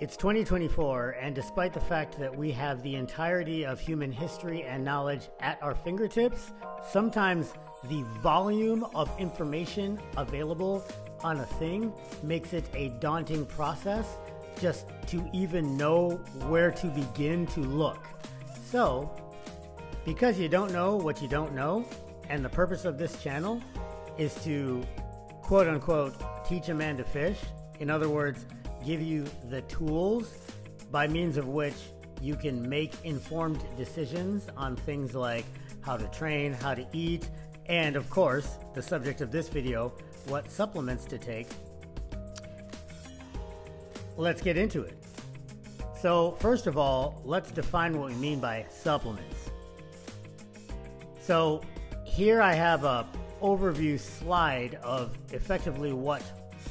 It's 2024, and despite the fact that we have the entirety of human history and knowledge at our fingertips, sometimes the volume of information available on a thing makes it a daunting process just to even know where to begin to look. So, because you don't know what you don't know, and the purpose of this channel is to quote-unquote teach a man to fish, in other words, give you the tools by means of which you can make informed decisions on things like how to train, how to eat, and of course, the subject of this video, what supplements to take. Let's get into it. So first of all, let's define what we mean by supplements. So here I have a overview slide of effectively what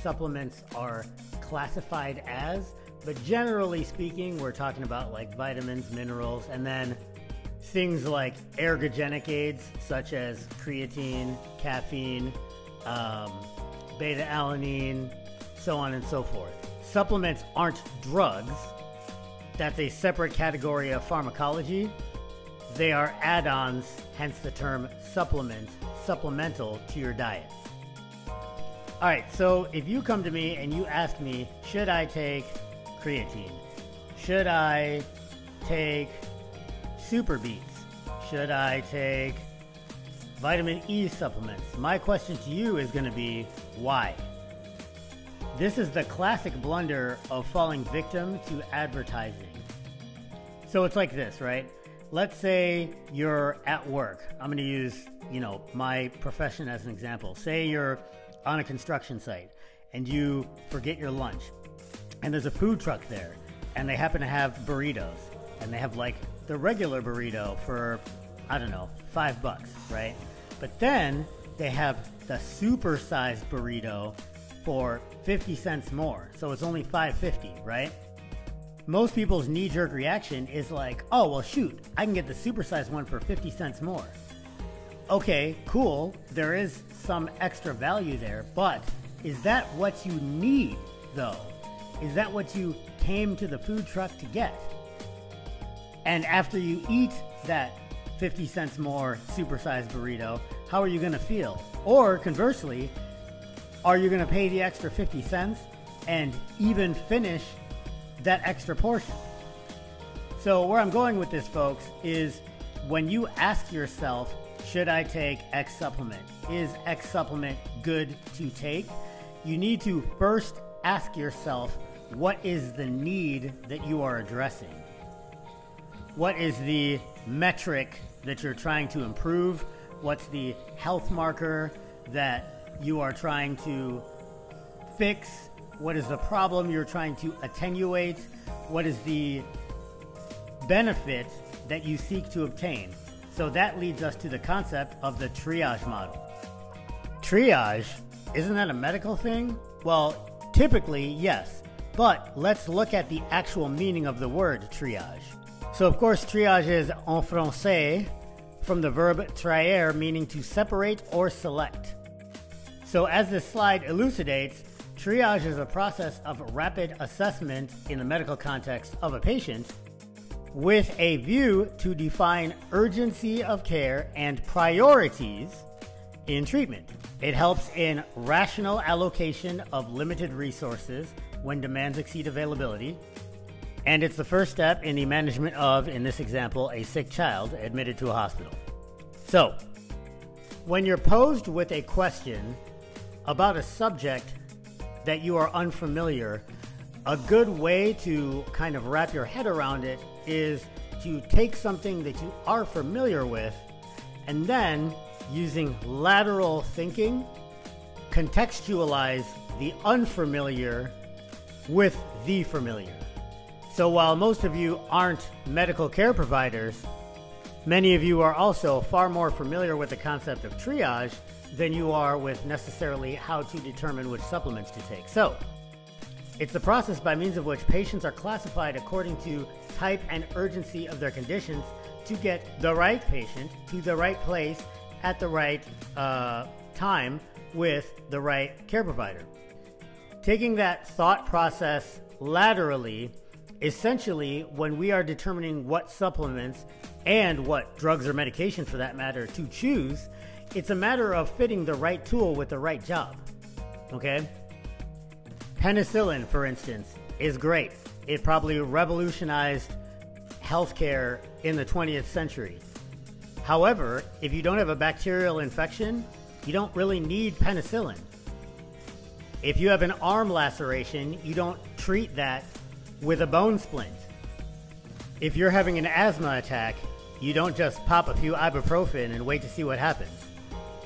supplements are classified as, but generally speaking, we're talking about like vitamins, minerals, and then things like ergogenic aids such as creatine, caffeine, beta-alanine, so on and so forth. Supplements aren't drugs. That's a separate category of pharmacology. They are add-ons, hence the term supplement, supplemental to your diet. All right, so if you come to me and you ask me, should I take creatine? Should I take super beets? Should I take vitamin E supplements? My question to you is going to be, why? This is the classic blunder of falling victim to advertising. So it's like this, right? Let's say you're at work. I'm going to use, my profession as an example. Say you're on a construction site and you forget your lunch and there's a food truck there and they happen to have burritos and they have like the regular burrito for, I don't know, $5, right? But then they have the super sized burrito for 50 cents more. So it's only $5.50, right? Most people's knee-jerk reaction is like, oh, well, shoot, I can get the supersized one for 50 cents more. Okay, cool. There is some extra value there, but is that what you need, though? Is that what you came to the food truck to get? And after you eat that 50 cents more supersized burrito, how are you going to feel? Or conversely, are you going to pay the extra 50 cents and even finish that extra portion? So where I'm going with this, folks, is when you ask yourself, should I take X supplement? Is X supplement good to take? You need to first ask yourself, what is the need that you are addressing? What is the metric that you're trying to improve? What's the health marker that you are trying to fix? What is the problem you're trying to attenuate? What is the benefit that you seek to obtain? So that leads us to the concept of the triage model. Triage, isn't that a medical thing? Well, typically, yes. But let's look at the actual meaning of the word triage. So of course, triage is en français from the verb trier, meaning to separate or select. So as this slide elucidates, triage is a process of rapid assessment in the medical context of a patient with a view to define urgency of care and priorities in treatment. It helps in rational allocation of limited resources when demands exceed availability. And it's the first step in the management of, in this example, a sick child admitted to a hospital. So, when you're posed with a question about a subject that you are unfamiliar, a good way to kind of wrap your head around it is to take something that you are familiar with and then, using lateral thinking, contextualize the unfamiliar with the familiar. So while most of you aren't medical care providers, many of you are also far more familiar with the concept of triage than you are with necessarily how to determine which supplements to take. So, it's the process by means of which patients are classified according to type and urgency of their conditions to get the right patient to the right place at the right time with the right care provider. Taking that thought process laterally, essentially when we are determining what supplements and what drugs or medication for that matter to choose, it's a matter of fitting the right tool with the right job. Okay? Penicillin, for instance, is great. It probably revolutionized healthcare in the 20th century. However, if you don't have a bacterial infection, you don't really need penicillin. If you have an arm laceration, you don't treat that with a bone splint. If you're having an asthma attack, you don't just pop a few ibuprofen and wait to see what happens.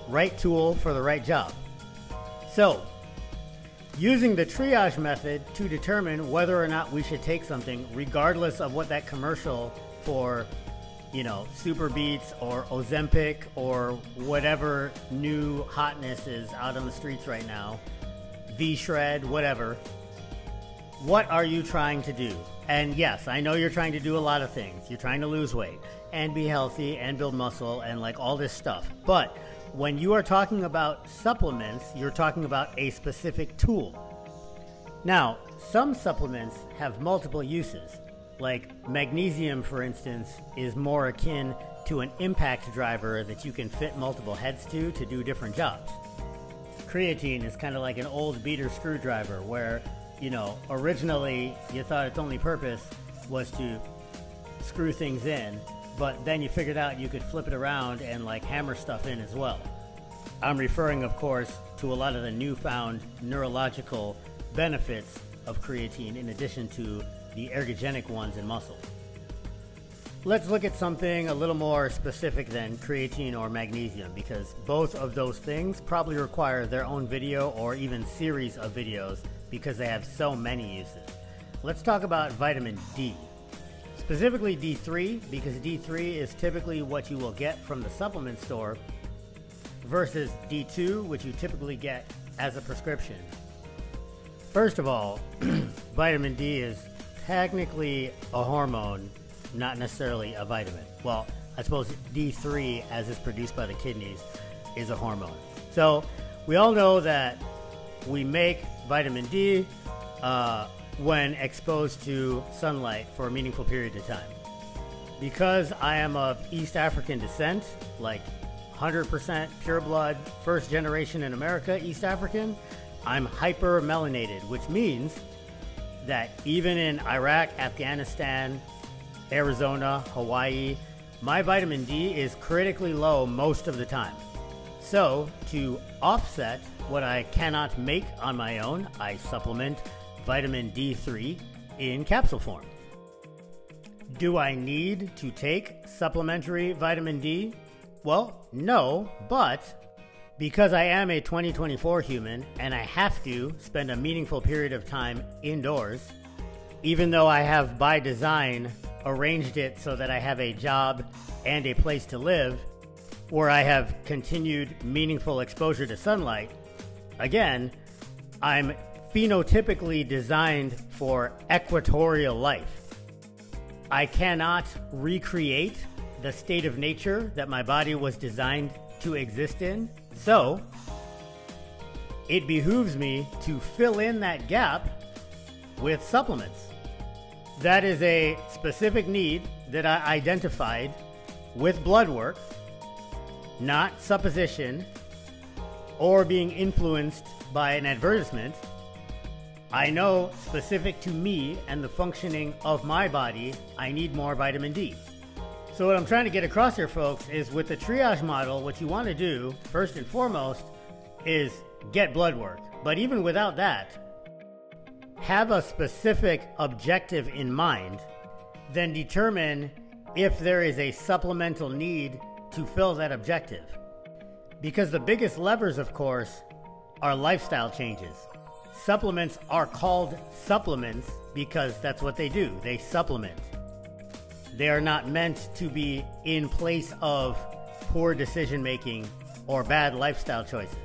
Right tool for the right job. So, using the triage method to determine whether or not we should take something, regardless of what that commercial for, Super Beats or Ozempic or whatever new hotness is out on the streets right now, V-Shred, whatever. What are you trying to do? And yes, I know you're trying to do a lot of things. You're trying to lose weight and be healthy and build muscle and like all this stuff. But when you are talking about supplements, you're talking about a specific tool. Now, some supplements have multiple uses. Like magnesium, for instance, is more akin to an impact driver that you can fit multiple heads to do different jobs. Creatine is kind of like an old beater screwdriver where, originally you thought its only purpose was to screw things in, but then you figured out you could flip it around and like hammer stuff in as well. I'm referring, of course, to a lot of the newfound neurological benefits of creatine in addition to the ergogenic ones in muscle. Let's look at something a little more specific than creatine or magnesium, because both of those things probably require their own video or even series of videos because they have so many uses. Let's talk about vitamin D. Specifically D3, because D3 is typically what you will get from the supplement store versus D2, which you typically get as a prescription. First of all, vitamin D is technically a hormone, not necessarily a vitamin. Well, I suppose D3, as is produced by the kidneys, is a hormone. So we all know that we make vitamin D when exposed to sunlight for a meaningful period of time. Because I am of East African descent, like 100% pure blood, first generation in America, East African, I'm hypermelanated, which means that even in Iraq, Afghanistan, Arizona, Hawaii, my vitamin D is critically low most of the time. So, to offset what I cannot make on my own, I supplement vitamin D3 in capsule form. Do I need to take supplementary vitamin D? Well, no, but because I am a 2024 human and I have to spend a meaningful period of time indoors, even though I have by design arranged it so that I have a job and a place to live where I have continued meaningful exposure to sunlight, again, I'm phenotypically designed for equatorial life. I cannot recreate the state of nature that my body was designed to exist in. So, it behooves me to fill in that gap with supplements. That is a specific need that I identified with blood work, not supposition or being influenced by an advertisement. I know specific to me and the functioning of my body, I need more vitamin D. So what I'm trying to get across here, folks, is with the triage model, what you want to do, first and foremost, is get blood work. But even without that, have a specific objective in mind, then determine if there is a supplemental need to fill that objective. Because the biggest levers, of course, are lifestyle changes. Supplements are called supplements because that's what they do. They supplement. They are not meant to be in place of poor decision making or bad lifestyle choices.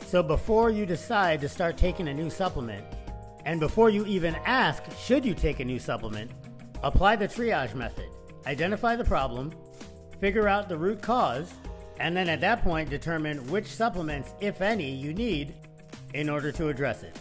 So before you decide to start taking a new supplement, and before you even ask, should you take a new supplement, apply the triage method. Identify the problem, figure out the root cause, and then at that point determine which supplements, if any, you need in order to address it.